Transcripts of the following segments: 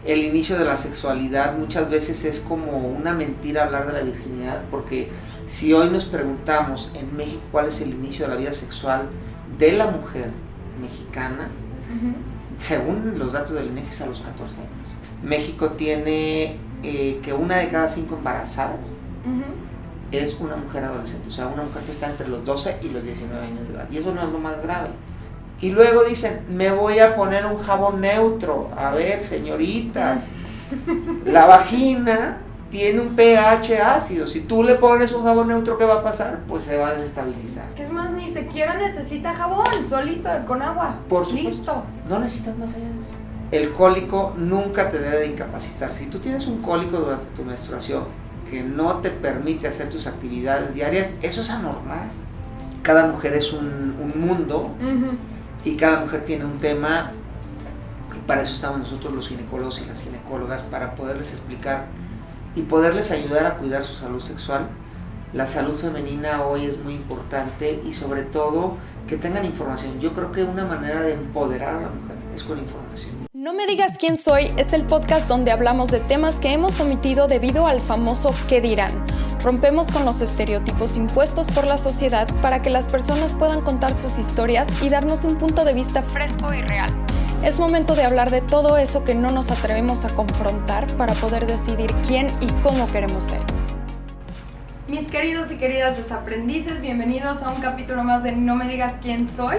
el inicio de la sexualidad muchas veces es como una mentira hablar de la virginidad, porque si hoy nos preguntamos en México cuál es el inicio de la vida sexual de la mujer mexicana, según los datos del INEGI es a los 14 años. México tiene que 1 de cada 5 embarazadas es una mujer adolescente, o sea, una mujer que está entre los 12 y los 19 años de edad, y eso no es lo más grave. Y luego dicen, me voy a poner un jabón neutro. A ver, señoritas, la vagina tiene un pH ácido. Si tú le pones un jabón neutro, ¿qué va a pasar? Pues se va a desestabilizar. Que es más, ni siquiera necesita jabón, solito, con agua. Por supuesto. Listo. No necesitas más allá de eso. El cólico nunca te debe de incapacitar. Si tú tienes un cólico durante tu menstruación que no te permite hacer tus actividades diarias, eso es anormal. Cada mujer es un mundo. Y cada mujer tiene un tema, y para eso estamos nosotros los ginecólogos y las ginecólogas, para poderles explicar y poderles ayudar a cuidar su salud sexual. La salud femenina hoy es muy importante y sobre todo que tengan información. Yo creo que una manera de empoderar a la mujer es con información. No me digas quién soy es el podcast donde hablamos de temas que hemos omitido debido al famoso ¿qué dirán? Rompemos con los estereotipos impuestos por la sociedad para que las personas puedan contar sus historias y darnos un punto de vista fresco y real. Es momento de hablar de todo eso que no nos atrevemos a confrontar para poder decidir quién y cómo queremos ser. Mis queridos y queridas desaprendices, bienvenidos a un capítulo más de No me digas quién soy.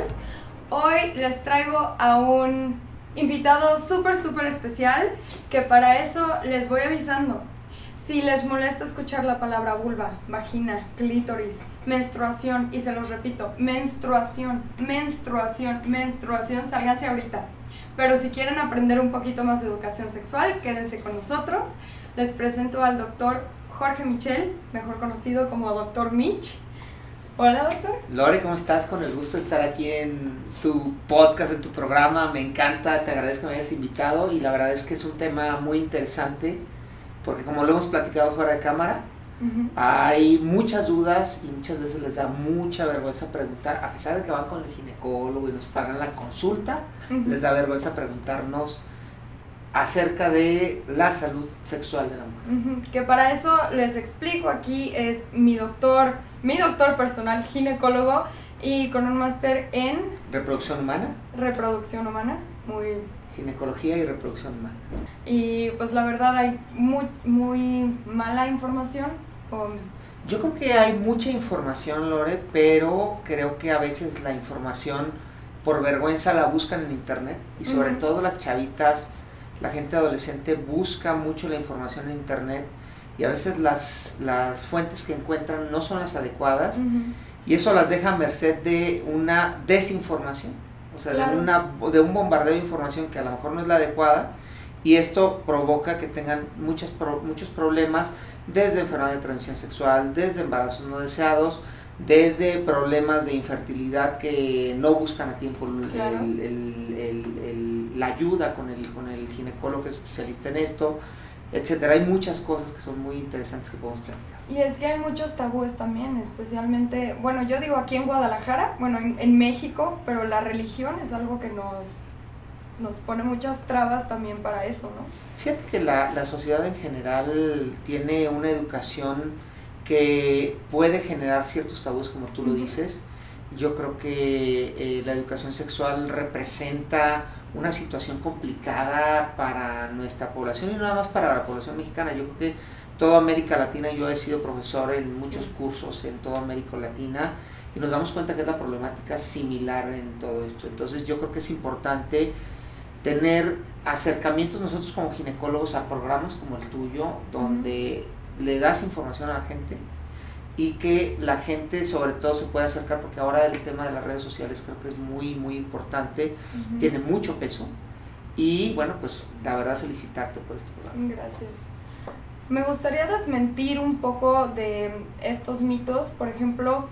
Hoy les traigo a un invitado súper especial que para eso les voy avisando. Si les molesta escuchar la palabra vulva, vagina, clítoris, menstruación, y se los repito, menstruación, sálganse ahorita. Pero si quieren aprender un poquito más de educación sexual, quédense con nosotros. Les presento al doctor Jorge Michel, mejor conocido como Dr. Mich. Hola, doctor. Lore, ¿cómo estás? Con el gusto de estar aquí en tu podcast, en tu programa. Me encanta, te agradezco que me hayas invitado y la verdad es que es un tema muy interesante porque como lo hemos platicado fuera de cámara, hay muchas dudas y muchas veces les da mucha vergüenza preguntar, a pesar de que van con el ginecólogo y nos pagan la consulta, les da vergüenza preguntarnos acerca de la salud sexual de la mujer. Que para eso les explico, aquí es mi doctor personal ginecólogo y con un máster en reproducción humana, muy ginecología y reproducción humana. Y pues la verdad hay muy mala información. Yo creo que hay mucha información, Lore, pero creo que a veces la información por vergüenza la buscan en internet y sobre todo las chavitas, la gente adolescente busca mucho la información en internet y a veces las fuentes que encuentran no son las adecuadas y eso las deja a merced de una desinformación. O sea, claro, de un bombardeo de información que a lo mejor no es la adecuada y esto provoca que tengan muchos problemas, desde enfermedad de transmisión sexual, desde embarazos no deseados, desde problemas de infertilidad que no buscan a tiempo claro, la ayuda con el ginecólogo que es especialista en esto, etcétera. Hay muchas cosas que son muy interesantes que podemos platicar. Y es que hay muchos tabúes también, especialmente, bueno, yo digo aquí en Guadalajara, bueno, en México, pero la religión es algo que nos pone muchas trabas también para eso, ¿no? Fíjate que la sociedad en general tiene una educación que puede generar ciertos tabúes, como tú lo dices. Yo creo que la educación sexual representa una situación complicada para nuestra población y no nada más para la población mexicana. Yo creo que toda América Latina, yo he sido profesor en muchos cursos en toda América Latina y nos damos cuenta que es la problemática similar en todo esto. Entonces yo creo que es importante tener acercamientos nosotros como ginecólogos a programas como el tuyo, donde le das información a la gente y que la gente sobre todo se pueda acercar, porque ahora el tema de las redes sociales creo que es muy importante, tiene mucho peso y bueno, pues la verdad felicitarte por este programa. Gracias. Me gustaría desmentir un poco de estos mitos. Por ejemplo,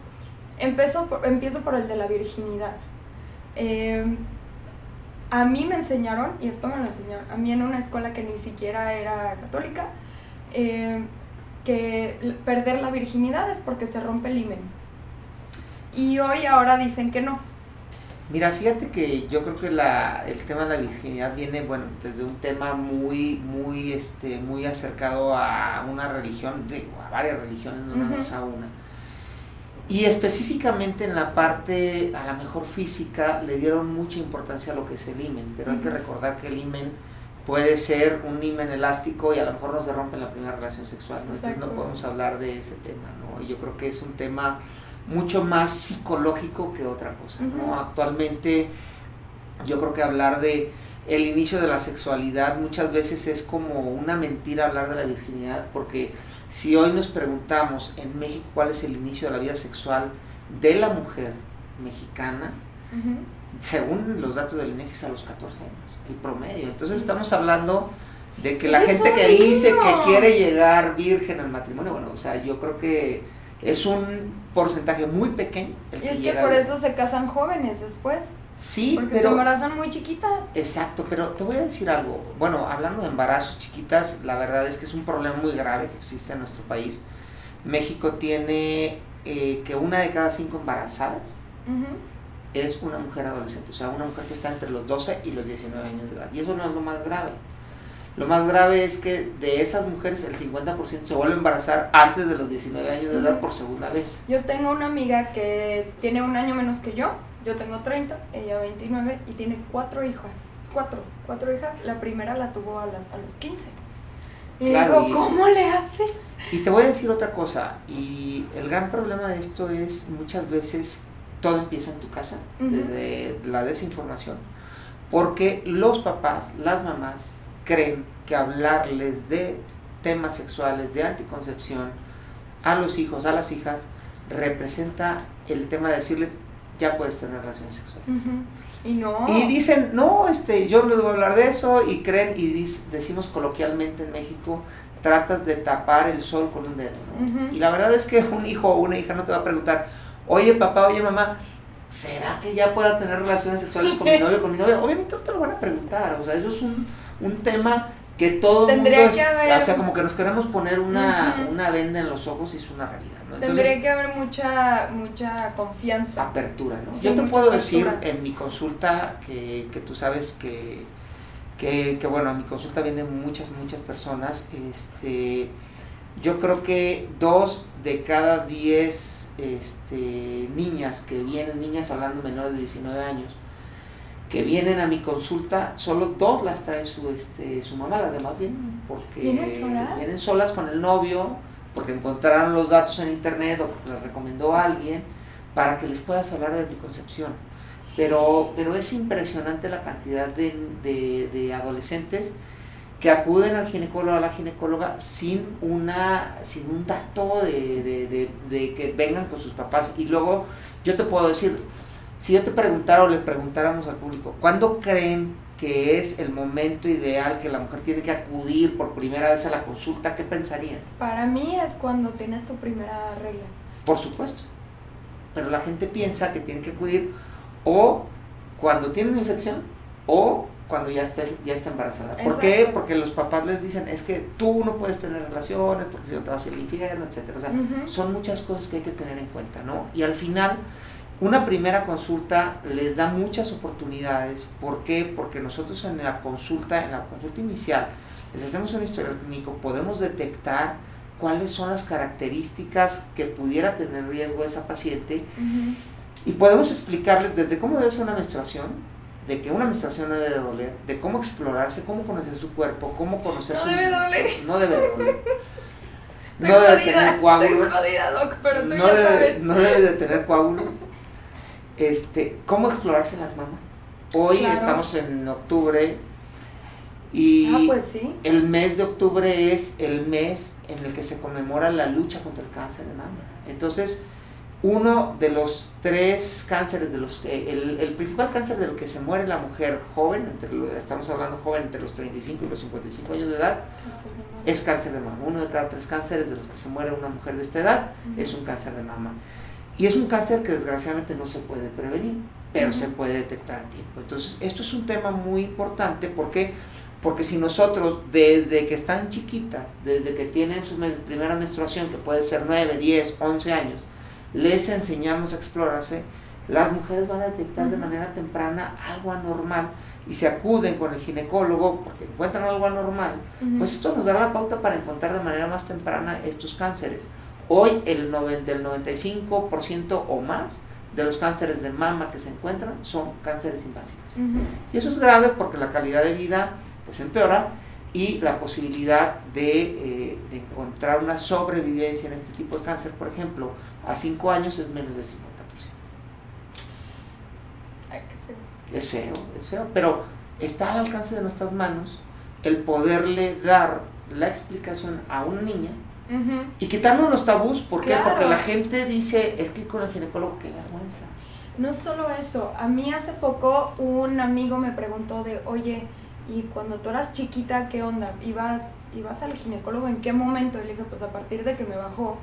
empiezo por el de la virginidad. A mí me enseñaron, y esto me lo enseñaron a mí en una escuela que ni siquiera era católica, que perder la virginidad es porque se rompe el himen. Y ahora dicen que no. Mira, fíjate que yo creo que el tema de la virginidad viene, bueno, desde un tema muy acercado a una religión, a varias religiones, no nada más a una. Y específicamente en la parte, a lo mejor física, le dieron mucha importancia a lo que es el himen, pero hay que recordar que el himen puede ser un himen elástico y a lo mejor no se rompe en la primera relación sexual, ¿no? Entonces no podemos hablar de ese tema, ¿no? Y yo creo que es un tema mucho más psicológico que otra cosa, ¿no? Actualmente yo creo que hablar de el inicio de la sexualidad muchas veces es como una mentira hablar de la virginidad, porque si hoy nos preguntamos en México cuál es el inicio de la vida sexual de la mujer mexicana, según los datos del INEGI es a los 14 años, el promedio. Entonces estamos hablando de que la gente que dice que quiere llegar virgen al matrimonio, bueno, o sea, yo creo que es un porcentaje muy pequeño el que llega. Y es que por eso se casan jóvenes después. Sí, porque se embarazan muy chiquitas. Exacto, pero te voy a decir algo. Bueno, hablando de embarazos chiquitas, la verdad es que es un problema muy grave que existe en nuestro país. México tiene que 1 de cada 5 embarazadas es una mujer adolescente, o sea, una mujer que está entre los 12 y los 19 años de edad. Y eso no es lo más grave. Lo más grave es que de esas mujeres el 50% se vuelve a embarazar antes de los 19 años de edad por segunda vez. Yo tengo una amiga que tiene 1 año menos que yo tengo 30, ella 29 y tiene 4 hijas, 4 hijas, la primera la tuvo a los 15. Y claro, digo, ¿cómo le haces? Y te voy a decir otra cosa, y el gran problema de esto es muchas veces todo empieza en tu casa, desde la desinformación, porque los papás, las mamás, creen que hablarles de temas sexuales, de anticoncepción, a los hijos, a las hijas, representa el tema de decirles, ya puedes tener relaciones sexuales. Y no. Y dicen, no, yo no debo hablar de eso, y creen, y decimos coloquialmente en México, tratas de tapar el sol con un dedo, ¿no? Y la verdad es que un hijo o una hija no te va a preguntar, oye papá, oye mamá, ¿será que ya pueda tener relaciones sexuales con mi novio o con mi novia? Obviamente no te lo van a preguntar, o sea, eso es un tema que todo el mundo, o sea, como que nos queremos poner una venda en los ojos y es una realidad, ¿no? Entonces, tendría que haber mucha confianza. Apertura, ¿no? Sí, yo te puedo decir apertura. en mi consulta que tú sabes que bueno, a mi consulta vienen muchas personas, yo creo que 2 de cada 10 niñas que vienen, niñas hablando menores de 19 años, que vienen a mi consulta, solo 2 las trae su mamá, las demás vienen porque vienen solas con el novio, porque encontraron los datos en internet o porque les recomendó a alguien para que les puedas hablar de anticoncepción. Pero es impresionante la cantidad de adolescentes que acuden al ginecólogo o a la ginecóloga sin un dato de que vengan con sus papás. Y luego yo te puedo decir, si yo te preguntara o le preguntáramos al público, ¿cuándo creen que es el momento ideal que la mujer tiene que acudir por primera vez a la consulta? ¿Qué pensarían? Para mí es cuando tienes tu primera regla. Por supuesto, pero la gente piensa que tiene que acudir o cuando tiene una infección o cuando ya está embarazada. ¿Por qué? Porque los papás les dicen, es que tú no puedes tener relaciones porque si no te vas a ir al infierno, etcétera. O sea, son muchas cosas que hay que tener en cuenta, ¿no? Y al final, una primera consulta les da muchas oportunidades. ¿Por qué? Porque nosotros en la consulta inicial, les hacemos un historial clínico, podemos detectar cuáles son las características que pudiera tener riesgo esa paciente y podemos explicarles desde cómo debe ser una menstruación, de que una menstruación no debe de doler, de cómo explorarse, cómo conocer su cuerpo, cómo conocer No debe doler. No debe de doler. No debe tener coágulos. Estoy jodida, Doc, pero tú ya sabes. No debe de tener coágulos. ¿Cómo explorarse las mamas? Hoy estamos en octubre y pues sí. El mes de octubre es el mes en el que se conmemora la lucha contra el cáncer de mama. Entonces, uno de los 3 cánceres el principal cáncer del que se muere la mujer joven, estamos hablando joven entre los 35 y los 55 años de edad, es cáncer de mama. 1 de cada 3 cánceres de los que se muere una mujer de esta edad es un cáncer de mama. Y es un cáncer que desgraciadamente no se puede prevenir, pero se puede detectar a tiempo. Entonces, esto es un tema muy importante. ¿Por qué? Porque si nosotros, desde que están chiquitas, desde que tienen su primera menstruación, que puede ser 9, 10, 11 años, les enseñamos a explorarse, las mujeres van a detectar de manera temprana algo anormal y se acuden con el ginecólogo porque encuentran algo anormal, pues esto nos dará la pauta para encontrar de manera más temprana estos cánceres. Hoy del 95% o más de los cánceres de mama que se encuentran son cánceres invasivos. Y eso es grave porque la calidad de vida pues empeora y la posibilidad de encontrar una sobrevivencia en este tipo de cáncer, por ejemplo, a 5 años es menos del 50%. Ay, qué feo. Es feo, pero está al alcance de nuestras manos el poderle dar la explicación a una niña y quitarnos los tabús. ¿Por qué? Claro. Porque la gente dice, es que con el ginecólogo, qué vergüenza. No solo eso, a mí hace poco un amigo me preguntó de, oye, y cuando tú eras chiquita, ¿qué onda? ¿Ibas al ginecólogo en qué momento? Y le dije, pues a partir de que me bajó.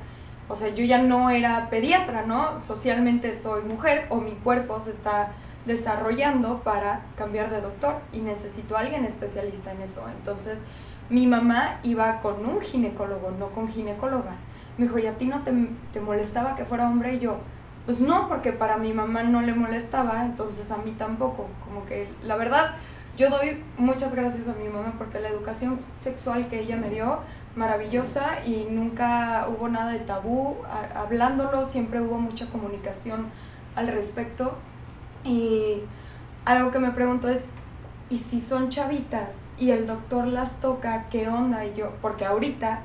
O sea, yo ya no era pediatra, ¿no? Socialmente soy mujer o mi cuerpo se está desarrollando para cambiar de doctor y necesito a alguien especialista en eso. Entonces, mi mamá iba con un ginecólogo, no con ginecóloga. Me dijo, ¿y a ti no te molestaba que fuera hombre? Y yo, pues no, porque para mi mamá no le molestaba, entonces a mí tampoco. Como que, la verdad, yo doy muchas gracias a mi mamá porque la educación sexual que ella me dio, maravillosa, y nunca hubo nada de tabú, hablándolo, siempre hubo mucha comunicación al respecto. Y algo que me pregunto es, ¿y si son chavitas y el doctor las toca, qué onda? Y yo, porque ahorita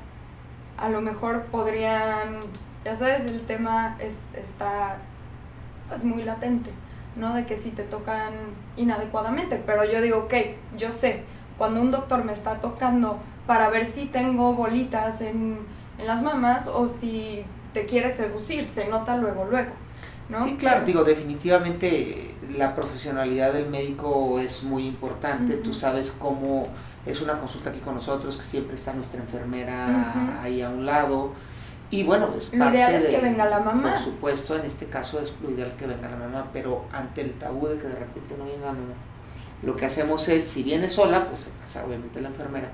a lo mejor podrían, ya sabes, el tema está pues muy latente, ¿no? De que si te tocan inadecuadamente, pero yo digo, ok, yo sé, cuando un doctor me está tocando para ver si tengo bolitas en las mamas o si te quiere seducir, se nota luego, ¿no? Sí, claro, digo, definitivamente la profesionalidad del médico es muy importante. Tú sabes cómo es una consulta aquí con nosotros, que siempre está nuestra enfermera ahí a un lado. Y bueno, es lo parte ideal es que venga la mamá. Por supuesto, en este caso es lo ideal que venga la mamá, pero ante el tabú de que de repente no viene la mamá, lo que hacemos es, si viene sola, pues se pasa obviamente la enfermera,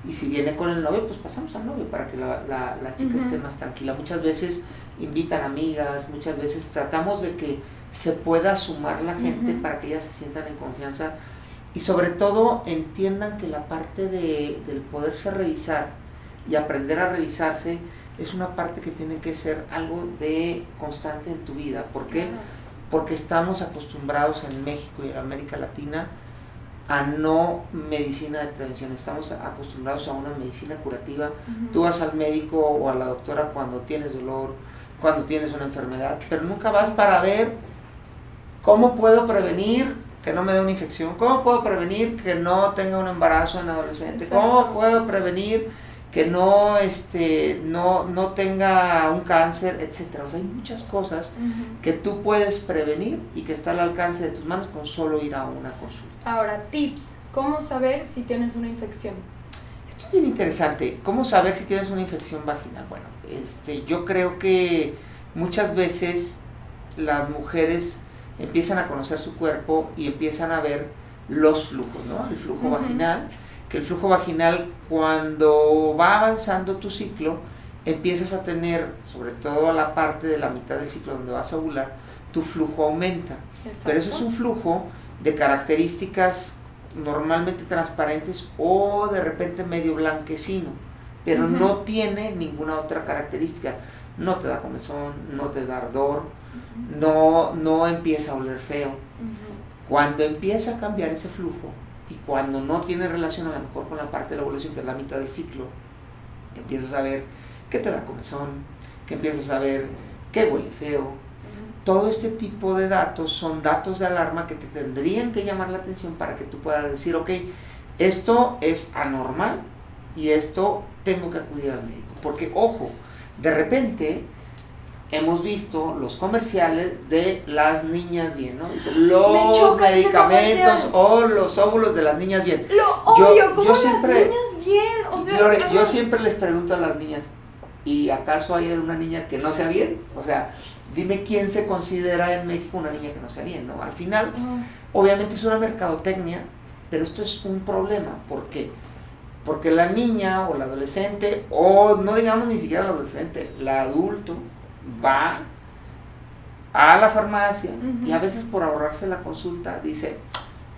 y si viene con el novio, pues pasamos al novio para que la chica esté más tranquila. Muchas veces invitan amigas, muchas veces tratamos de que se pueda sumar la gente para que ellas se sientan en confianza y sobre todo entiendan que la parte del poderse revisar y aprender a revisarse es una parte que tiene que ser algo de constante en tu vida. ¿Por qué? Porque estamos acostumbrados en México y en América Latina a no medicina de prevención, estamos acostumbrados a una medicina curativa. Tú vas al médico o a la doctora cuando tienes dolor, cuando tienes una enfermedad, pero nunca vas para ver cómo puedo prevenir que no me dé una infección, cómo puedo prevenir que no tenga un embarazo en adolescente, cómo puedo prevenir que no tenga un cáncer, etcétera. O sea, hay muchas cosas que tú puedes prevenir y que está al alcance de tus manos con solo ir a una consulta. Ahora, tips, ¿cómo saber si tienes una infección? Esto es bien interesante. ¿Cómo saber si tienes una infección vaginal? Bueno, yo creo que muchas veces las mujeres empiezan a conocer su cuerpo y empiezan a ver los flujos, ¿no? El flujo vaginal, que el flujo vaginal, cuando va avanzando tu ciclo, empiezas a tener, sobre todo a la parte de la mitad del ciclo donde vas a ovular, tu flujo aumenta. Exacto. Pero eso es un flujo de características normalmente transparentes o de repente medio blanquecino, pero no tiene ninguna otra característica. No te da comezón, no te da ardor, no empieza a oler feo. Cuando empieza a cambiar ese flujo y cuando no tiene relación a lo mejor con la parte de la ovulación, que es la mitad del ciclo, que empiezas a ver que te da comezón, que empiezas a ver que huele feo. Todo este tipo de datos son datos de alarma que te tendrían que llamar la atención para que tú puedas decir, ok, esto es anormal y esto tengo que acudir al médico. Porque, ojo, de repente hemos visto los comerciales de las niñas bien, ¿no? Dice, los medicamentos o los óvulos de las niñas bien. Lo odio, ¿cómo las niñas bien? O sea, Lore, yo siempre les pregunto a las niñas, ¿y acaso hay una niña que no sea bien? O sea, dime quién se considera en México una niña que no sea bien, ¿no? Al final, obviamente es una mercadotecnia, pero esto es un problema. ¿Por qué? Porque la niña o la adolescente, o no digamos ni siquiera la adolescente, la adulto, va a la farmacia y a veces por ahorrarse la consulta dice,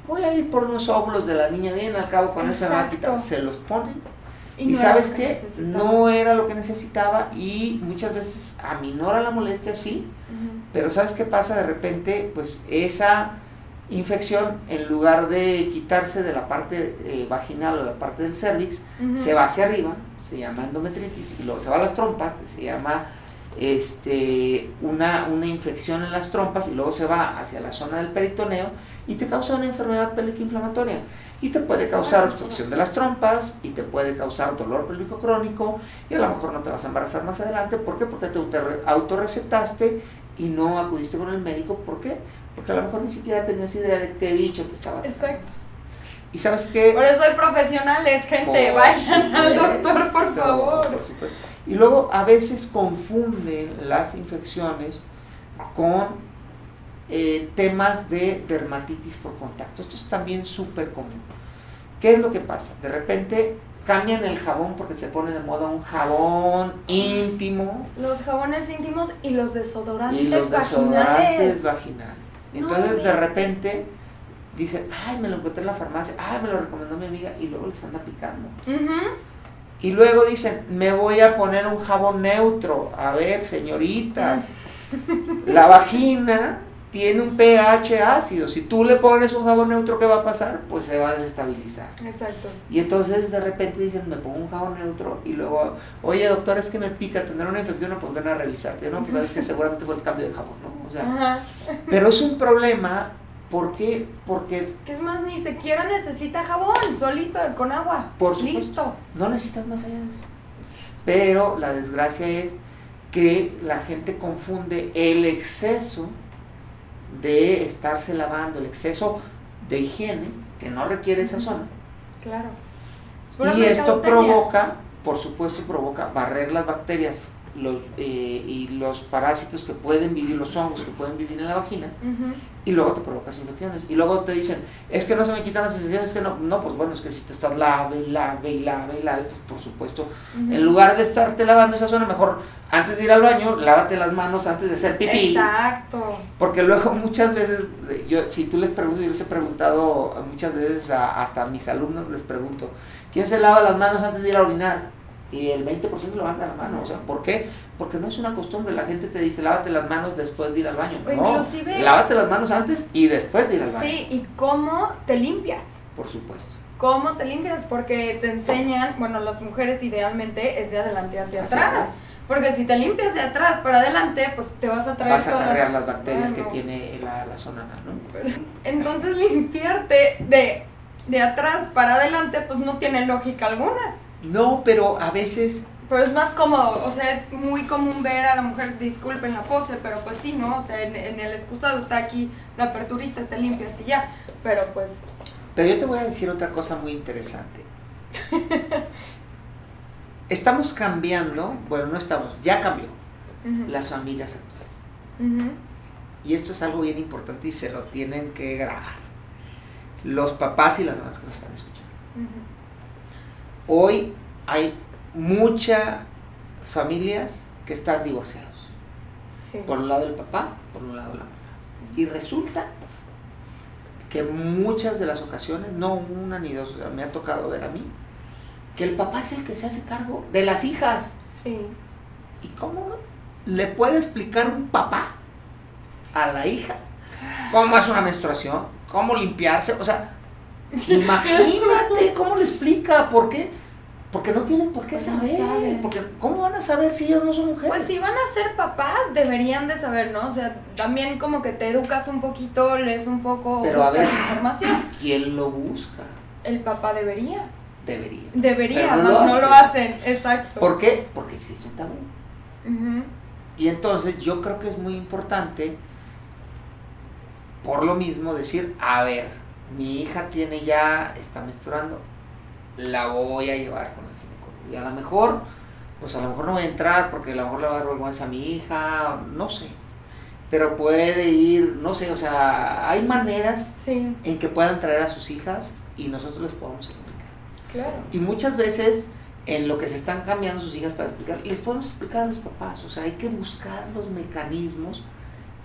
voy a ir por unos óvulos de la niña, bien, al cabo con eso me va a quitar, se los ponen y no ¿sabes qué? No era lo que necesitaba y muchas veces aminora la molestia, sí, pero ¿sabes qué pasa? De repente, pues esa infección, en lugar de quitarse de la parte vaginal o la parte del cervix, se va hacia arriba, se llama endometritis, y luego se va a las trompas, que se llama una infección en las trompas, y luego se va hacia la zona del peritoneo y te causa una enfermedad pélvica inflamatoria y te puede causar obstrucción de las trompas y te puede causar dolor pélvico crónico y a lo mejor no te vas a embarazar más adelante. ¿Por qué? Porque te autorrecetaste y no acudiste con el médico. ¿Por qué? Porque a lo mejor ni siquiera tenías idea de qué bicho te estaba tratando. Exacto. Y sabes qué, por eso hay profesionales, gente, vayan al doctor, por favor. Por supuesto. Y luego a veces confunden las infecciones con temas de dermatitis por contacto. Esto es también súper común. ¿Qué es lo que pasa? De repente cambian el jabón porque se pone de moda un jabón íntimo. Los jabones íntimos y los desodorantes, vaginales. Entonces no, de repente dicen, ay, me lo encontré en la farmacia, ay, me lo recomendó mi amiga, y luego les anda picando. Y luego dicen, me voy a poner un jabón neutro. A ver, señoritas, la vagina tiene un pH ácido. Si tú le pones un jabón neutro, ¿qué va a pasar? Pues se va a desestabilizar. Exacto. Y entonces de repente dicen, me pongo un jabón neutro y luego, oye doctor, es que me pica, tener una infección, no, pues ven a revisarte, ¿no? Pues sabes que seguramente fue el cambio de jabón, ¿no? O sea, pero es un problema. ¿Por qué? Porque... que es más, ni siquiera necesita jabón, solito, con agua. Por supuesto. Listo. No necesitas más allá de eso. Pero la desgracia es que la gente confunde el exceso de estarse lavando, el exceso de higiene, que no requiere esa zona. Claro. Y esto provoca, por supuesto, barrer las bacterias y los parásitos que pueden vivir, los hongos que pueden vivir en la vagina, y luego te provocas infecciones. Y luego te dicen, es que no se me quitan las infecciones, que no, pues bueno, es que si te estás lave, pues por supuesto, en lugar de estarte lavando esa zona, mejor antes de ir al baño, lávate las manos antes de hacer pipí. Exacto. Porque luego muchas veces, si tú les preguntas, yo les he preguntado muchas veces, hasta a mis alumnos les pregunto, ¿quién se lava las manos antes de ir a orinar? Y el 20% levanta la mano. O sea, ¿por qué? Porque no es una costumbre. La gente te dice, lávate las manos después de ir al baño. O no, inclusive, lávate las manos antes y después de ir al baño. Sí, y cómo te limpias. Por supuesto. ¿Cómo te limpias? Porque te enseñan, bueno, las mujeres idealmente es de adelante hacia atrás. Porque si te limpias de atrás para adelante, pues te vas a traer todas las bacterias que tiene la zona anal, ¿no? Entonces limpiarte de atrás para adelante, pues no tiene lógica alguna. No, pero a veces... Pero es más cómodo, o sea, es muy común ver a la mujer, disculpen la pose, pero pues sí, ¿no? O sea, en el excusado está aquí la aperturita, te limpias y ya, pero pues... Pero yo te voy a decir otra cosa muy interesante. Estamos cambiando, bueno, no estamos, ya cambió las familias actuales. Y esto es algo bien importante y se lo tienen que grabar los papás y las mamás que nos están escuchando. Hoy hay muchas familias que están divorciados. Sí. Por un lado el papá, por un lado la mamá. Y resulta que muchas de las ocasiones, no una ni dos, o sea, me ha tocado ver a mí, que el papá es el que se hace cargo de las hijas. Sí. ¿Y cómo le puede explicar un papá a la hija cómo es una menstruación? ¿Cómo limpiarse? O sea, imagínate cómo le explica. ¿Por qué? Porque no tienen por qué saber. Porque, ¿cómo van a saber si ellos no son mujeres? Pues si van a ser papás, deberían de saber, ¿no? O sea, también como que te educas un poquito, lees un poco, pero buscas información. ¿Quién lo busca? El papá debería. Debería, más no lo hacen, exacto. ¿Por qué? Porque existe un tabú. Y entonces yo creo que es muy importante, por lo mismo, decir, a ver, mi hija está menstruando, la voy a llevar con el ginecólogo. Y a lo mejor no voy a entrar porque a lo mejor le va a dar vergüenza a mi hija, no sé. Pero puede ir, no sé, o sea, hay maneras en que puedan traer a sus hijas y nosotros les podemos explicar. Claro. Y muchas veces en lo que se están cambiando sus hijas para explicar, les podemos explicar a los papás, o sea, hay que buscar los mecanismos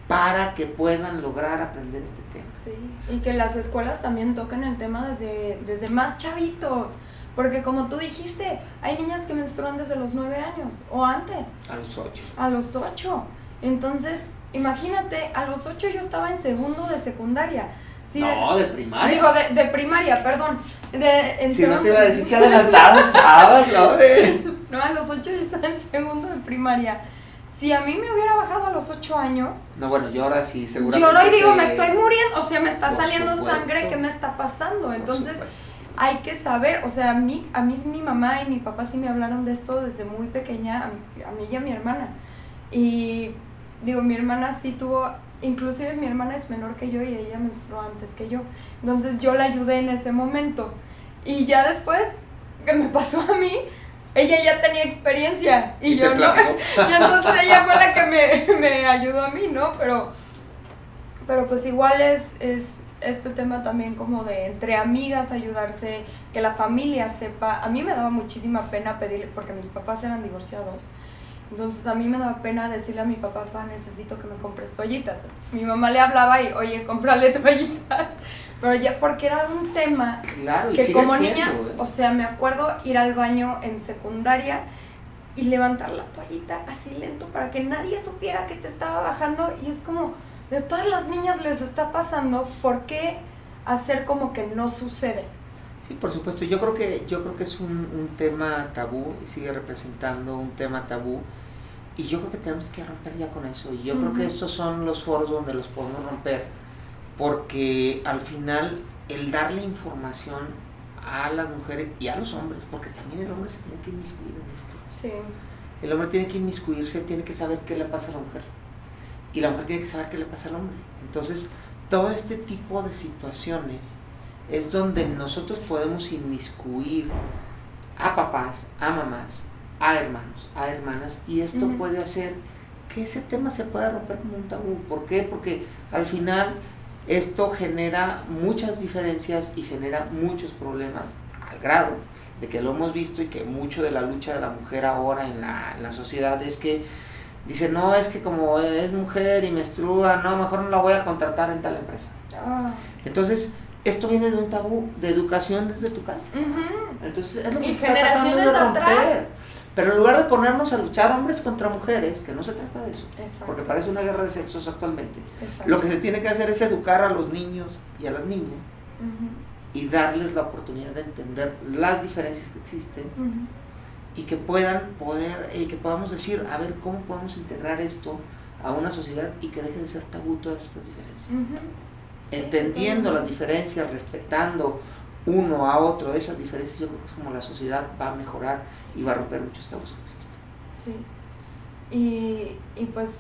para que puedan lograr aprender este tema. Sí, y que las escuelas también toquen el tema desde más chavitos, porque como tú dijiste, hay niñas que menstruan desde los 9 años o antes. A los 8. A los 8. Entonces, imagínate, a los 8 yo estaba en segundo de secundaria. Sí, no, de primaria. Digo, de primaria, perdón. Si no te iba a decir que adelantado estabas, No, a los 8 yo estaba en segundo de primaria. Si a mí me hubiera bajado a los 8 años... No, bueno, yo ahora sí, seguramente... Yo lo digo, me estoy muriendo, o sea, me está saliendo supuesto, sangre, ¿qué me está pasando? Entonces, supuesto. hay que saber, o sea, a mí mi mamá y mi papá sí me hablaron de esto desde muy pequeña, a mí y a mi hermana. Y digo, mi hermana sí tuvo, inclusive mi hermana es menor que yo y ella menstruó antes que yo. Entonces yo la ayudé en ese momento. Y ya después, que me pasó a mí, ella ya tenía experiencia y yo no. Y entonces ella fue la que me ayudó a mí, ¿no? Pero pues igual es este tema también como de entre amigas ayudarse, que la familia sepa. A mí me daba muchísima pena pedirle, porque mis papás eran divorciados. Entonces a mí me daba pena decirle a mi papá, necesito que me compres toallitas. Entonces mi mamá le hablaba y, oye, cómprale toallitas. Pero ya porque era un tema claro, que como niña, o sea, me acuerdo ir al baño en secundaria y levantar la toallita así lento para que nadie supiera que te estaba bajando. Y es como, de todas las niñas les está pasando, ¿por qué hacer como que no sucede? Sí, por supuesto. Yo creo que es un tema tabú y sigue representando un tema tabú. Y yo creo que tenemos que romper ya con eso. Y yo creo que estos son los foros donde los podemos romper. Porque al final el darle información a las mujeres y a los hombres, porque también el hombre se tiene que inmiscuir en esto. Sí. El hombre tiene que inmiscuirse, tiene que saber qué le pasa a la mujer. Y la mujer tiene que saber qué le pasa al hombre. Entonces, todo este tipo de situaciones es donde nosotros podemos inmiscuir a papás, a mamás, a hermanos, a hermanas, y esto puede hacer que ese tema se pueda romper como un tabú. ¿Por qué? Porque al final esto genera muchas diferencias y genera muchos problemas, al grado de que lo hemos visto y que mucho de la lucha de la mujer ahora en la sociedad es que dice, no, es que como es mujer y menstrua, no, mejor no la voy a contratar en tal empresa. Entonces, esto viene de un tabú de educación desde tu casa. Entonces, es lo que se está tratando de romper. Atrás. Pero en lugar de ponernos a luchar hombres contra mujeres, que no se trata de eso, porque parece una guerra de sexos actualmente, lo que se tiene que hacer es educar a los niños y a las niñas y darles la oportunidad de entender las diferencias que existen y que que podamos decir, a ver, ¿cómo podemos integrar esto a una sociedad y que deje de ser tabú todas estas diferencias? Entendiendo las diferencias, respetando uno a otro de esas diferencias, yo creo que es como la sociedad va a mejorar y va a romper muchos tabús que existen. Sí, y pues,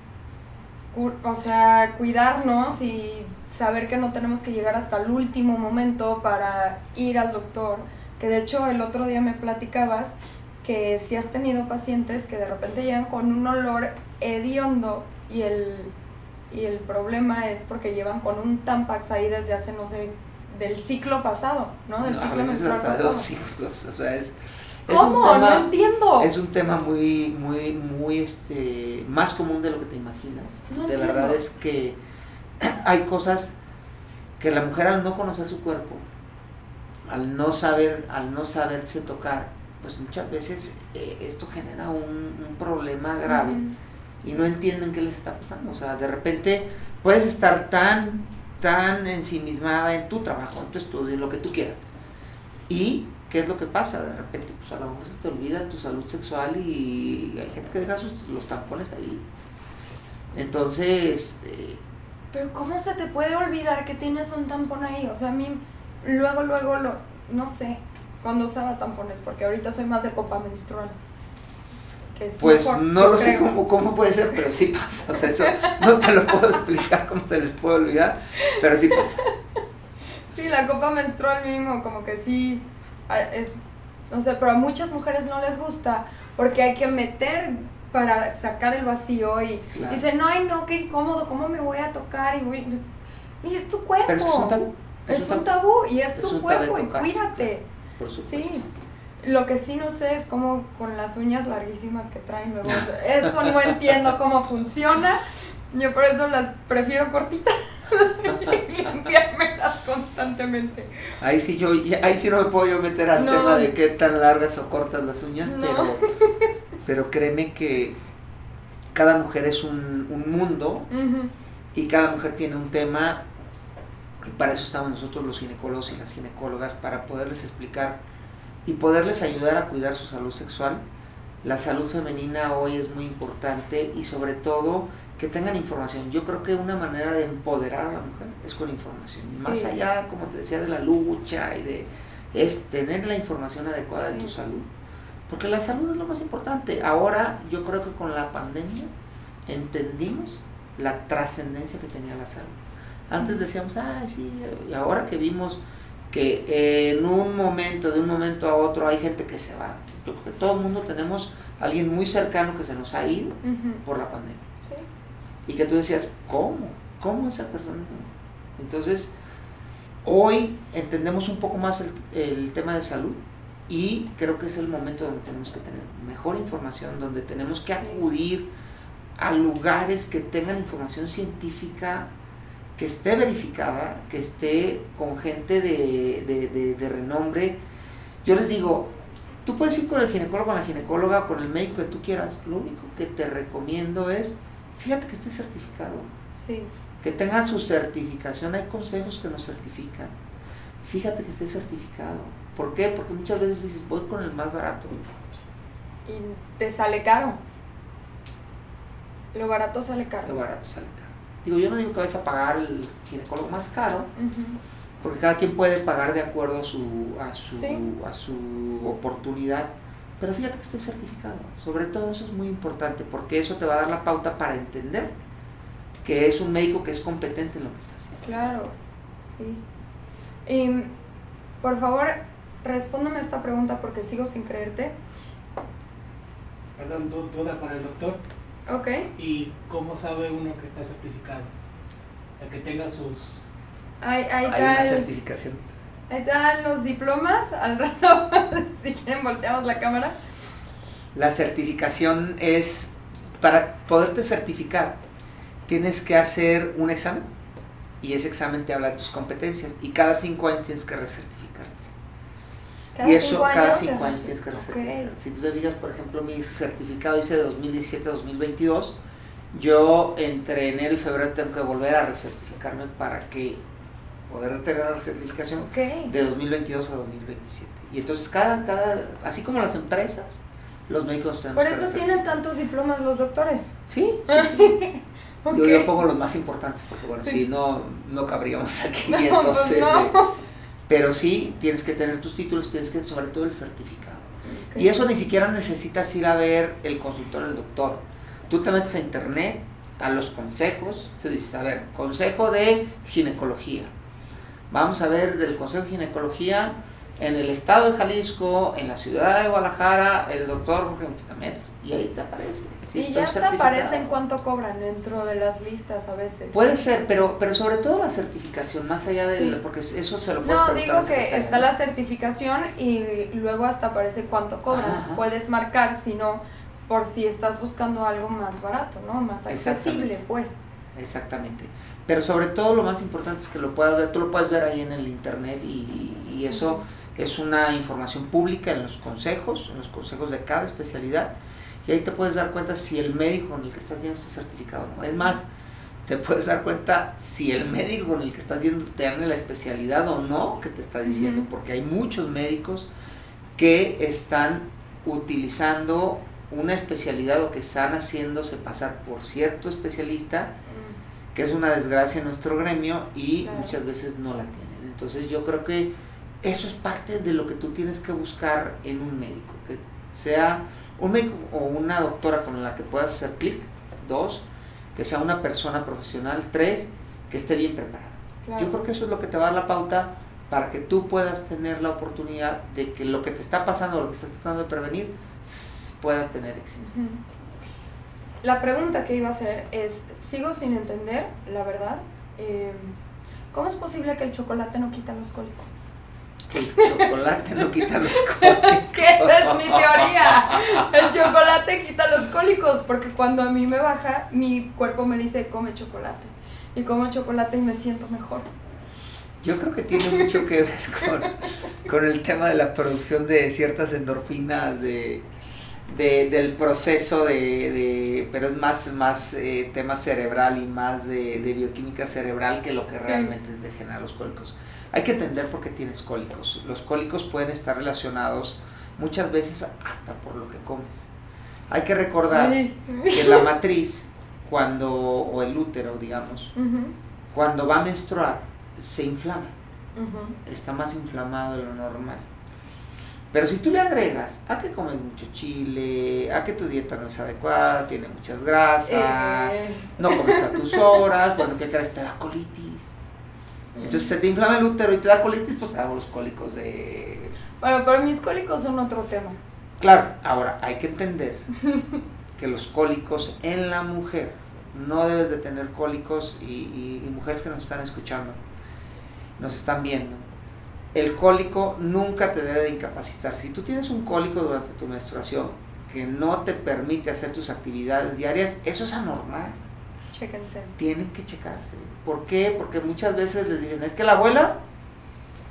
o sea, cuidarnos y saber que no tenemos que llegar hasta el último momento para ir al doctor, que de hecho el otro día me platicabas que si has tenido pacientes que de repente llegan con un olor hediondo y el problema es porque llevan con un Tampax ahí desde hace, no sé, del ciclo pasado, ¿no? Del ciclo menstrual hasta pasado. de 2 ciclos, o sea, ¿Cómo? Un tema, no entiendo. Es un tema muy más común de lo que te imaginas. No de entiendo. verdad es que hay cosas que la mujer al no conocer su cuerpo, al no saberse tocar, pues muchas veces esto genera un problema grave y no entienden qué les está pasando. O sea, de repente puedes estar tan ensimismada en tu trabajo, en tu estudio, en lo que tú quieras. ¿Y qué es lo que pasa? De repente, pues a lo mejor se te olvida tu salud sexual y hay gente que deja los tampones ahí. Entonces... Pero ¿cómo se te puede olvidar que tienes un tampón ahí? O sea, a mí luego no sé, cuando usaba tampones, porque ahorita soy más de copa menstrual. Pues mejor, no lo sé cómo puede ser, pero sí pasa. O sea, eso no te lo puedo explicar cómo se les puede olvidar, pero sí pasa. Sí, la copa menstrual mínimo como que sí es, no sé, pero a muchas mujeres no les gusta porque hay que meter para sacar el vacío y dicen, no, qué incómodo, ¿cómo me voy a tocar? Y es tu cuerpo. Pero eso es un tabú. Es un tabú y es tu cuerpo y cuídate. Por supuesto. Sí. Lo que sí no sé es cómo con las uñas larguísimas que traen luego, eso no entiendo cómo funciona, Yo por eso las prefiero cortitas y limpiármelas constantemente. Ahí sí no me puedo yo meter al tema de qué tan largas o cortas las uñas, pero créeme que cada mujer es un mundo y cada mujer tiene un tema, y para eso estamos nosotros los ginecólogos y las ginecólogas, para poderles explicar y poderles ayudar a cuidar su salud sexual. La salud femenina hoy es muy importante y sobre todo que tengan información. Yo creo que una manera de empoderar a la mujer es con información. Sí. Más allá, como te decía, de la lucha es tener la información adecuada de tu salud. Porque la salud es lo más importante. Ahora yo creo que con la pandemia entendimos la trascendencia que tenía la salud. Antes decíamos, sí, y ahora que vimos que en un momento, de un momento a otro hay gente que se va. Yo creo que todo el mundo tenemos a alguien muy cercano que se nos ha ido por la pandemia. Sí. Y que tú decías, ¿cómo esa persona? Entonces, hoy entendemos un poco más el tema de salud y creo que es el momento donde tenemos que tener mejor información, donde tenemos que acudir a lugares que tengan información científica, que esté verificada, que esté con gente de renombre. Yo les digo, tú puedes ir con el ginecólogo, con la ginecóloga, con el médico que tú quieras. Lo único que te recomiendo es, fíjate que esté certificado. Sí. Que tenga su certificación. Hay consejos que nos certifican. Fíjate que esté certificado. ¿Por qué? Porque muchas veces dices, voy con el más barato. Y te sale caro. Lo barato sale caro. Lo barato sale caro. Digo, yo no digo que vayas a pagar el ginecólogo más caro, porque cada quien puede pagar de acuerdo a su oportunidad, pero fíjate que esté certificado. Sobre todo eso es muy importante, porque eso te va a dar la pauta para entender que es un médico que es competente en lo que está haciendo. Claro, sí. Por favor, respóndeme esta pregunta porque sigo sin creerte. Perdón, duda con el doctor. Ok. ¿Y cómo sabe uno que está certificado? O sea, que tenga sus... Hay una certificación. Ahí están los diplomas. Al rato, si quieren, volteamos la cámara. La certificación es, para poderte certificar, tienes que hacer un examen y ese examen te habla de tus competencias y cada 5 años tienes que recertificarte. Y eso cada 5 años tienes que recertificar. Okay. Si tú te fijas, por ejemplo, mi certificado dice de 2017 a 2022, yo entre enero y febrero tengo que volver a recertificarme para que poder tener la certificación de 2022 a 2027. Y entonces así como las empresas, los médicos tenemos que recertificar. ¿Por eso tienen tantos diplomas los doctores? Sí. Yo pongo los más importantes porque bueno, si no cabríamos aquí. No, entonces, pues no. Pero sí, tienes que tener tus títulos, tienes que sobre todo el certificado. Y eso ni siquiera necesitas ir a ver el consultorio del doctor. Tú te metes a internet, a los consejos, te dices, a ver, consejo de ginecología. Vamos a ver del consejo de ginecología en el estado de Jalisco, en la ciudad de Guadalajara, el doctor Jorge Meticametes, y ahí te aparece. Sí, y ya hasta aparecen cuánto cobran dentro de las listas a veces. Puede ser, pero sobre todo la certificación, más allá de porque eso se lo puedes preguntar. No, digo que está la certificación y luego hasta aparece cuánto cobran. Ajá. Puedes marcar, si no, por si estás buscando algo más barato, ¿no? Más accesible, pues. Exactamente. Pero sobre todo lo más importante es que lo puedas ver, tú lo puedes ver ahí en el internet y eso es una información pública en los consejos de cada especialidad. Y ahí te puedes dar cuenta si el médico con el que estás yendo está certificado o no. Es más, te puedes dar cuenta si el médico con el que estás yendo tiene la especialidad o no que te está diciendo. Porque hay muchos médicos que están utilizando una especialidad o que están haciéndose pasar por cierto especialista, que es una desgracia en nuestro gremio y muchas veces no la tienen. Entonces yo creo que eso es parte de lo que tú tienes que buscar en un médico, que sea un médico o una doctora con la que puedas hacer clic. 2, que sea una persona profesional. 3, que esté bien preparada. Claro. Yo creo que eso es lo que te va a dar la pauta para que tú puedas tener la oportunidad de que lo que te está pasando, lo que estás tratando de prevenir, pueda tener éxito. La pregunta que iba a hacer es, sigo sin entender, la verdad, ¿cómo es posible que el chocolate no quita los cólicos? Que el chocolate no quita los cólicos. Que esa es mi teoría. El chocolate quita los cólicos, porque cuando a mí me baja, mi cuerpo me dice, come chocolate. Y como chocolate y me siento mejor. Yo creo que tiene mucho que ver con el tema de la producción de ciertas endorfinas, del proceso pero es más tema cerebral y más de bioquímica cerebral que lo que realmente te genera los cólicos. Hay que entender por qué tienes cólicos. Los cólicos pueden estar relacionados muchas veces hasta por lo que comes. Hay que recordar que la matriz, o el útero, digamos, cuando va a menstruar, se inflama. Está más inflamado de lo normal. Pero si tú le agregas a que comes mucho chile, a que tu dieta no es adecuada, tiene muchas grasas, no comes a tus horas, bueno, ¿qué crees? Te da colitis. Entonces se te inflama el útero y te da colitis, pues te dan los cólicos de... Bueno, pero mis cólicos son otro tema. Claro, ahora hay que entender que los cólicos en la mujer, no debes de tener cólicos y mujeres que nos están escuchando, nos están viendo, el cólico nunca te debe de incapacitar. Si tú tienes un cólico durante tu menstruación que no te permite hacer tus actividades diarias, eso es anormal. Chéquense. Tienen que checarse. ¿Por qué? Porque muchas veces les dicen, es que la abuela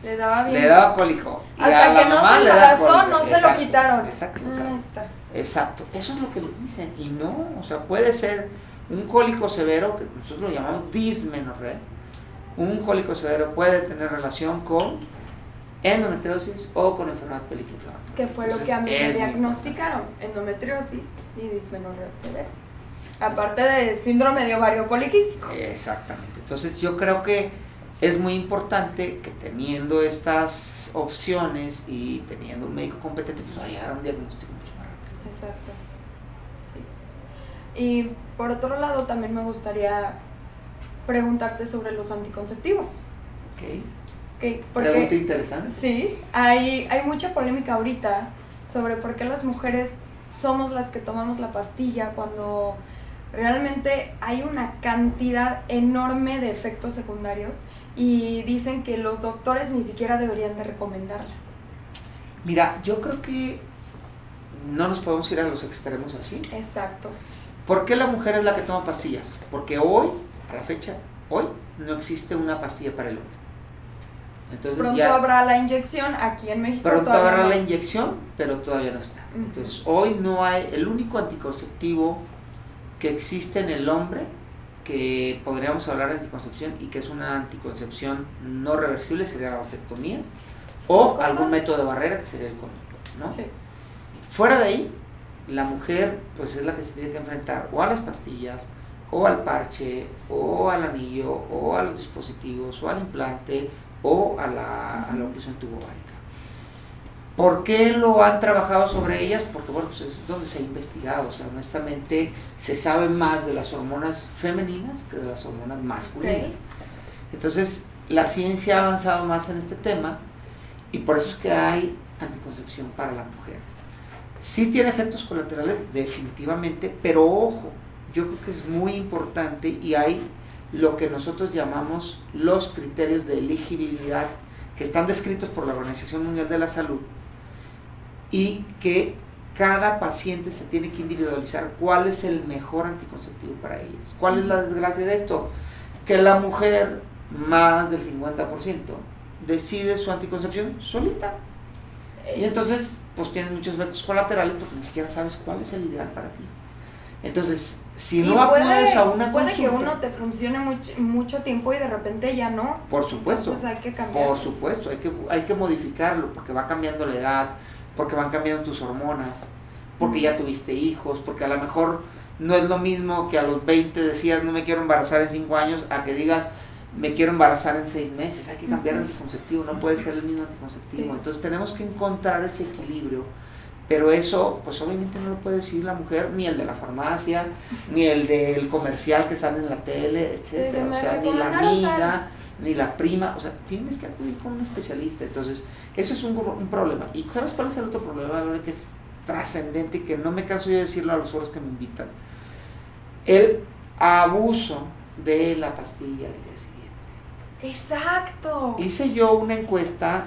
le daba cólico. Y hasta a la que no mamá se le da cólico. embarazó, no se lo quitaron. Exacto, está. exacto. Eso es lo que les dicen. Y no, o sea, puede ser un cólico severo, que nosotros lo llamamos dismenorrea. Un cólico severo puede tener relación con endometriosis o con enfermedad pélvico-inflamatoria. Que fue lo que a mí me diagnosticaron, endometriosis y dismenorrea severa. Aparte de síndrome de ovario poliquístico. Exactamente. Entonces yo creo que es muy importante que teniendo estas opciones y teniendo un médico competente, pues va a llegar a un diagnóstico mucho más rápido. Exacto. Sí. Y por otro lado también me gustaría preguntarte sobre los anticonceptivos. Ok. Porque, pregunta interesante. Sí, hay mucha polémica ahorita sobre por qué las mujeres somos las que tomamos la pastilla cuando realmente hay una cantidad enorme de efectos secundarios y dicen que los doctores ni siquiera deberían de recomendarla. Mira, yo creo que no nos podemos ir a los extremos así. Exacto. ¿Por qué la mujer es la que toma pastillas? Porque hoy, a la fecha, no existe una pastilla para el hombre. Entonces pronto ya habrá la inyección aquí en México. Pronto habrá no. la inyección, pero todavía no está. Entonces hoy no hay, el único anticonceptivo que existe en el hombre, que podríamos hablar de anticoncepción y que es una anticoncepción no reversible, sería la vasectomía o algún método de barrera que sería el condón, ¿no? Sí. Fuera de ahí, la mujer pues es la que se tiene que enfrentar o a las pastillas, o al parche, o al anillo, o a los dispositivos, o al implante, o a la oclusión tubovárica. ¿Por qué lo han trabajado sobre ellas? Porque bueno, pues es donde se ha investigado, o sea, honestamente se sabe más de las hormonas femeninas que de las hormonas masculinas. Okay. Entonces, la ciencia ha avanzado más en este tema y por eso es que hay anticoncepción para la mujer. Sí tiene efectos colaterales, definitivamente, pero ojo, yo creo que es muy importante y hay lo que nosotros llamamos los criterios de elegibilidad que están descritos por la Organización Mundial de la Salud y que cada paciente se tiene que individualizar cuál es el mejor anticonceptivo para ellas. ¿Cuál es la desgracia de esto? Que la mujer, más del 50%, decide su anticoncepción solita. Y entonces, pues tienes muchos efectos colaterales porque ni siquiera sabes cuál es el ideal para ti. Entonces, si no acudes a una puede consulta, que uno te funcione mucho tiempo y de repente ya no. Por supuesto. Entonces hay que cambiarlo. Por supuesto, hay que modificarlo porque va cambiando la edad, porque van cambiando tus hormonas, porque ya tuviste hijos, porque a lo mejor no es lo mismo que a los 20 decías no me quiero embarazar en 5 años a que digas me quiero embarazar en 6 meses. Hay que cambiar el anticonceptivo, no puede ser el mismo anticonceptivo. Sí. Entonces tenemos que encontrar ese equilibrio. Pero eso, pues obviamente no lo puede decir la mujer, ni el de la farmacia, ni el del comercial que sale en la tele, etcétera. O sea, ni la amiga, ni la prima. O sea, tienes que acudir con un especialista. Entonces, eso es un problema. ¿Y sabes cuál es el otro problema, Lore, que es trascendente y que no me canso yo de decirlo a los foros que me invitan? El abuso de la pastilla al día siguiente. Exacto. Hice yo una encuesta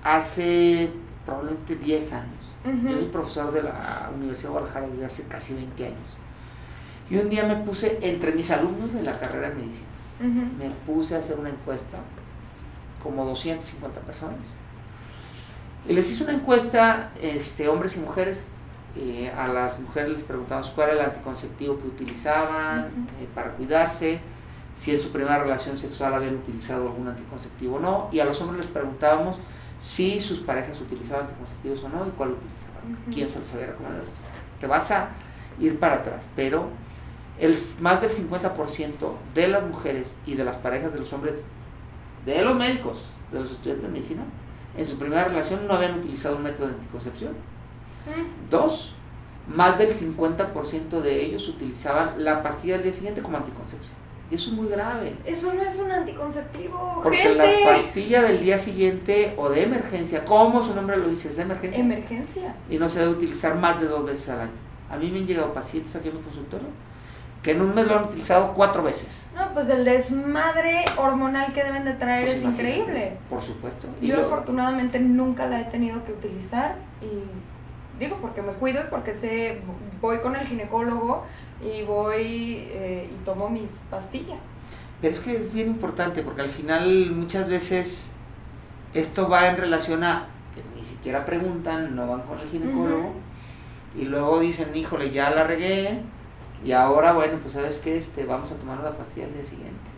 hace probablemente 10 años. Ujú. Yo soy profesor de la Universidad de Guadalajara desde hace casi 20 años. Y un día me puse, entre mis alumnos de la carrera de medicina, Ujú. me puse a hacer una encuesta, como 250 personas. Y les hice una encuesta, hombres y mujeres. A las mujeres les preguntamos cuál era el anticonceptivo que utilizaban para cuidarse, si en su primera relación sexual habían utilizado algún anticonceptivo o no, y a los hombres les preguntábamos si sus parejas utilizaban anticonceptivos o no y cuál utilizaban, quién se los había recomendado. Te vas a ir para atrás, pero más del 50% de las mujeres y de las parejas de los hombres, de los médicos, de los estudiantes de medicina, en su primera relación no habían utilizado un método de anticoncepción. 2, más del 50% de ellos utilizaban la pastilla del día siguiente como anticoncepción. Y eso es muy grave. Eso no es un anticonceptivo, Porque gente. la pastilla del día siguiente o de emergencia, como su nombre lo dice, es de emergencia. Emergencia. Y no se debe utilizar más de 2 veces al año. A mí me han llegado pacientes aquí a mi consultorio que en un mes lo han utilizado 4 veces. No, pues el desmadre hormonal que deben de traer Pues es imagínate, increíble. Por supuesto. Y Yo luego, afortunadamente nunca la he tenido que utilizar y digo porque me cuido y porque voy con el ginecólogo y voy y tomo mis pastillas. pero es que es bien importante porque al final muchas veces esto va en relación a que ni siquiera preguntan, no van con el ginecólogo y luego dicen, híjole, ya la regué y ahora, bueno, pues sabes qué, vamos a tomar la pastilla al día siguiente.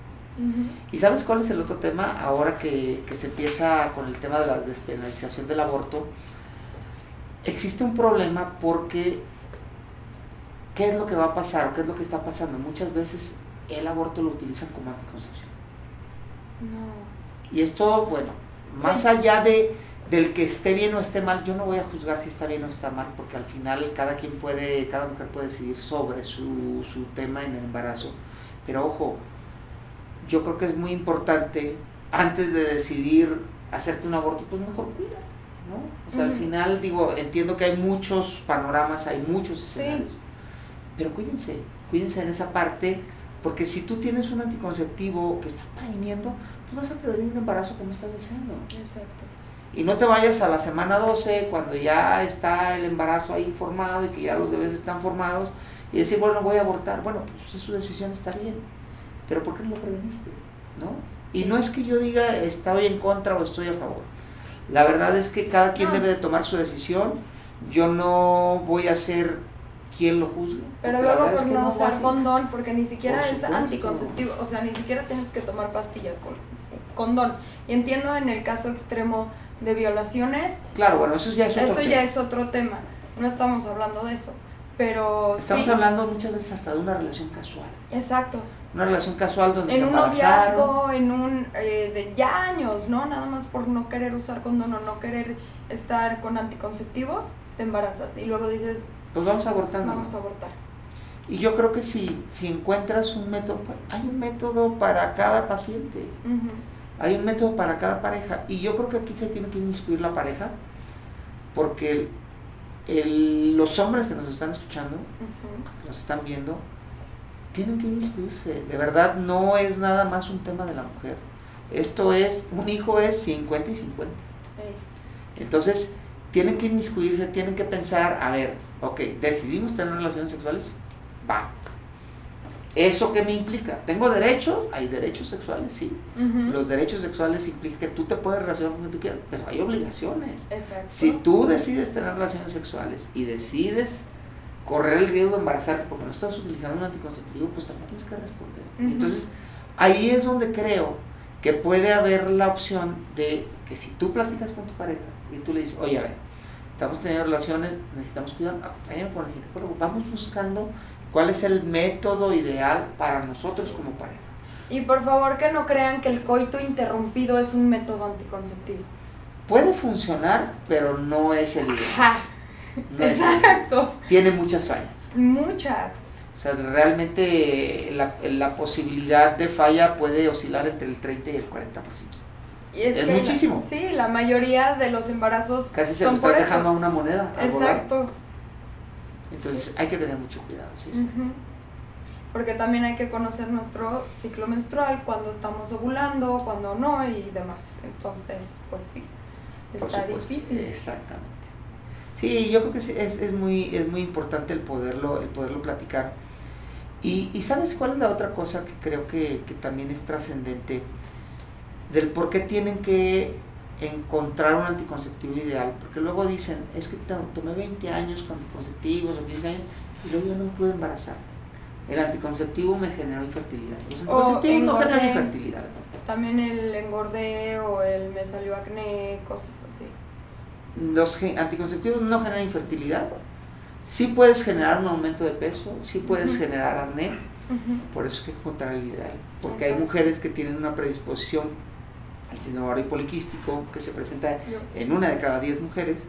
¿Y sabes cuál es el otro tema? Ahora que se empieza con el tema de la despenalización del aborto, existe un problema porque ¿qué es lo que va a pasar o qué es lo que está pasando? Muchas veces el aborto lo utilizan como anticoncepción. No. Y esto, bueno, más allá del que esté bien o esté mal, yo no voy a juzgar si está bien o está mal, porque al final cada mujer puede decidir sobre su tema en el embarazo. Pero ojo, yo creo que es muy importante, antes de decidir hacerte un aborto, pues mejor cuídate, ¿no? O sea, al final, digo, entiendo que hay muchos panoramas, hay muchos escenarios, pero cuídense en esa parte, porque si tú tienes un anticonceptivo que estás previniendo, pues vas a prevenir un embarazo como estás deseando. Exacto. Y no te vayas a la semana 12, cuando ya está el embarazo ahí formado y que ya los bebés están formados, y decir, bueno, voy a abortar. Bueno, pues es su decisión, está bien, pero ¿por qué no lo preveniste? ¿No? Y no es que yo diga estoy en contra o estoy a favor. La verdad es que cada quien debe de tomar su decisión. Yo no voy a ser quien lo juzgue. Pero la luego verdad por es que no voy a usar hacer. condón, porque ni siquiera Por es supuesto. anticonceptivo, o sea, ni siquiera tienes que tomar pastilla con condón. Y entiendo en el caso extremo de violaciones, Claro, bueno, eso ya es otro eso tema. ya es otro tema, no estamos hablando de eso, pero Estamos sí, hablando muchas veces hasta de una relación casual. exacto, Una relación casual donde en se un embarazaron. noviazgo, en un de ya años, ¿no? Nada más por no querer usar condón o no querer estar con anticonceptivos, te embarazas y luego dices, Pues vamos abortando. vamos a abortar. Y yo creo que si encuentras un método, pues, hay un método para cada paciente, Ujú. hay un método para cada pareja. Y yo creo que aquí se tiene que inmiscuir la pareja, porque los hombres que nos están escuchando, Ujú. que nos están viendo, tienen que inmiscuirse. De verdad, no es nada más un tema de la mujer. Esto es, un hijo es 50 y 50. Ey. Entonces, tienen que inmiscuirse, tienen que pensar, a ver, ok, decidimos tener relaciones sexuales, va. ¿Eso qué me implica? ¿Tengo derechos? Hay derechos sexuales, sí. Ujú. Los derechos sexuales implican que tú te puedes relacionar con quien tú quieras, pero hay obligaciones. Exacto. Si tú decides tener relaciones sexuales y decides correr el riesgo de embarazarte porque no estás utilizando un anticonceptivo, pues también tienes que responder. Ujú. Entonces, ahí es donde creo que puede haber la opción de que si tú platicas con tu pareja y tú le dices, oye, a ver, estamos teniendo relaciones, necesitamos cuidar, acompáñame con el ginecólogo, vamos buscando cuál es el método ideal para nosotros como pareja. Y por favor que no crean que el coito interrumpido es un método anticonceptivo. Puede funcionar, pero no es el ideal. Ajá. No es el ideal. Exacto. Tiene muchas fallas. Muchas. O sea, realmente la posibilidad de falla puede oscilar entre el 30 y el 40%. Y Es que muchísimo. Sí, la mayoría de los embarazos Casi se lo son por estás eso. dejando a una moneda. al volar. Exacto. Entonces hay que tener mucho cuidado. Sí, sí. Ujú. Porque también hay que conocer nuestro ciclo menstrual, cuando estamos ovulando, cuando no y demás. Entonces, pues sí, Por está supuesto. difícil. Exactamente. Sí, yo creo que es muy importante el poderlo platicar. Y ¿sabes cuál es la otra cosa que creo que también es trascendente? Del por qué tienen que encontrar un anticonceptivo ideal. Porque luego dicen, es que tomé 20 años con anticonceptivos o 15 años y luego yo no me pude embarazar. El anticonceptivo me generó infertilidad. Los anticonceptivos no generan infertilidad. También el engordé o el me salió acné, cosas así. Los anticonceptivos no generan infertilidad. Sí puedes generar un aumento de peso, sí puedes generar acné, por eso hay que encontrar el ideal. Porque hay mujeres que tienen una predisposición al síndrome ovario poliquístico, que se presenta en 1 de cada 10 mujeres,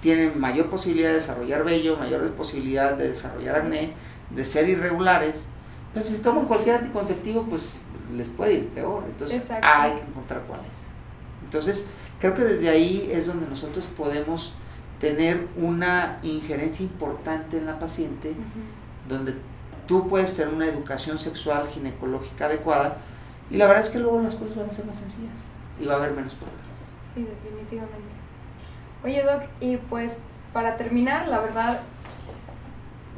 tienen mayor posibilidad de desarrollar vello, mayor posibilidad de desarrollar acné, de ser irregulares, pero si toman cualquier anticonceptivo, pues les puede ir peor. Entonces hay que encontrar cuál es. Entonces creo que desde ahí es donde nosotros podemos tener una injerencia importante en la paciente, donde tú puedes tener una educación sexual ginecológica adecuada, y la verdad es que luego las cosas van a ser más sencillas y va a haber menos problemas. Sí, definitivamente. Oye, Doc, y pues para terminar, la verdad,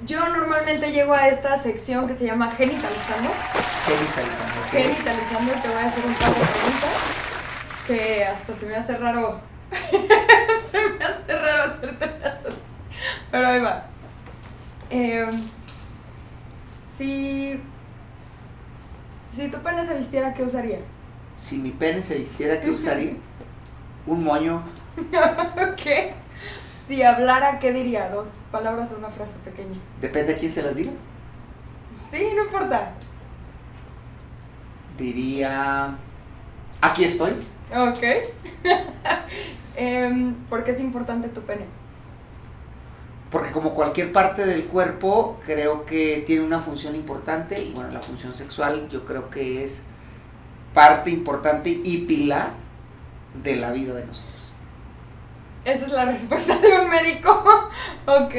yo normalmente llego a esta sección que se llama Genitalizando. Genitalizando, te voy a hacer un par de preguntas que hasta se me hace raro. Se me hace raro hacerte eso. Pero ahí va. Si tu pene se vistiera, ¿qué usaría? Si mi pene se vistiera, ¿qué usaría? Un moño. ¿Qué? Si hablara, ¿qué diría? 2 palabras o una frase pequeña. Depende a quién se las diga. Sí, no importa. Diría, aquí estoy. Ok. ¿Por qué es importante tu pene? Porque como cualquier parte del cuerpo, creo que tiene una función importante, y bueno, la función sexual yo creo que es parte importante y pilar de la vida de nosotros. Esa es la respuesta de un médico. Ok.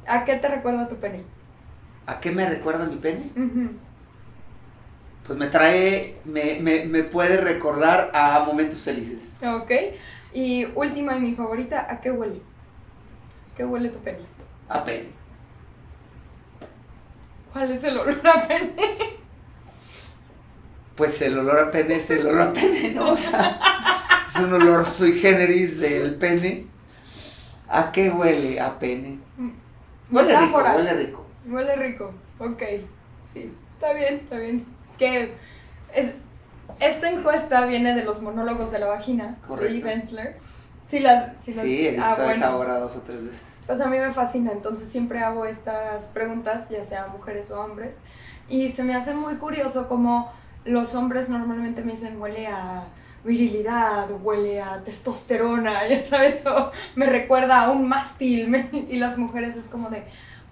¿A qué te recuerda tu pene? ¿A qué me recuerda mi pene? Pues me puede recordar a momentos felices. Ok. Y última y mi favorita, ¿a qué huele? ¿Qué huele tu pene? A pene. ¿Cuál es el olor a pene? Pues el olor a pene es el olor a pene, ¿no? O sea, es un olor sui generis del pene. ¿A qué huele? A pene. Huele rico, huele rico. Huele rico, ok. Sí, está bien. Es que esta encuesta viene de los monólogos de la vagina. Correcto. De Eve Ensler. Sí, he visto esa obra 2 o 3 veces. Pues a mí me fascina, entonces siempre hago estas preguntas, ya sea mujeres o hombres. Y se me hace muy curioso como los hombres normalmente me dicen huele a virilidad, huele a testosterona, ya sabes, o me recuerda a un mástil, y las mujeres es como de,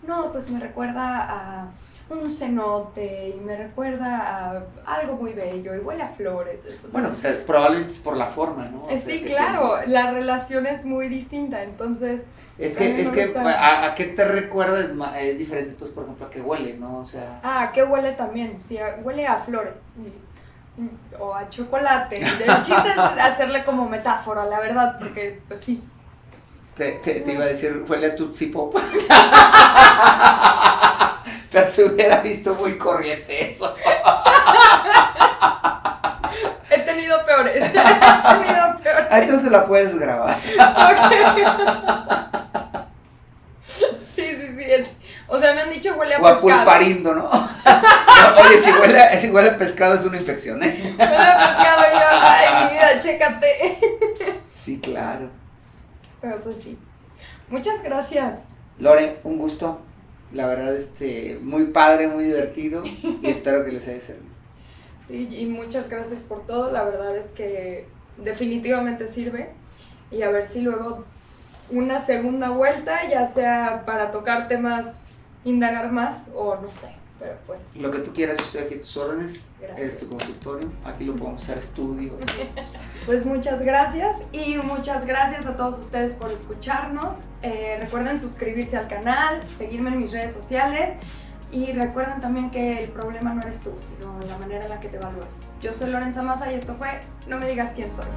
no, pues me recuerda a un cenote y me recuerda a algo muy bello y huele a flores. Entonces, bueno, o sea, probablemente es por la forma, ¿no? O sea, sí, claro, la relación es muy distinta, entonces... Es que a qué te recuerda es diferente, pues, por ejemplo, a qué huele, ¿no? O sea... ¿a qué huele también? Sí, huele a flores o a chocolate. El chiste es hacerle como metáfora, la verdad, porque, pues sí. Te iba a decir, huele a Tootsie Pop. Pero se hubiera visto muy corriente eso. He tenido peores. Entonces la puedes grabar. Sí. O sea, me han dicho huele a pescado. O a pulparindo, ¿no? Oye, si huele a pescado es una infección, ¿eh? Huele a pescado y yo, ay, mi vida, chécate. Sí, claro. Pero pues sí. Muchas gracias. Lore, un gusto. La verdad, muy padre, muy divertido, y espero que les haya servido. Sí, y muchas gracias por todo. La verdad es que definitivamente sirve. Y a ver si luego una segunda vuelta, ya sea para tocar temas, indagar más o no sé, pero pues... Lo que tú quieras, estoy aquí a tus órdenes. Gracias. Es tu consultorio, aquí lo podemos hacer estudio. Pues muchas gracias y muchas gracias a todos ustedes por escucharnos. Recuerden suscribirse al canal, seguirme en mis redes sociales y recuerden también que el problema no eres tú, sino la manera en la que te evalúas. Yo soy Lorenza Maza y esto fue No me digas quién soy.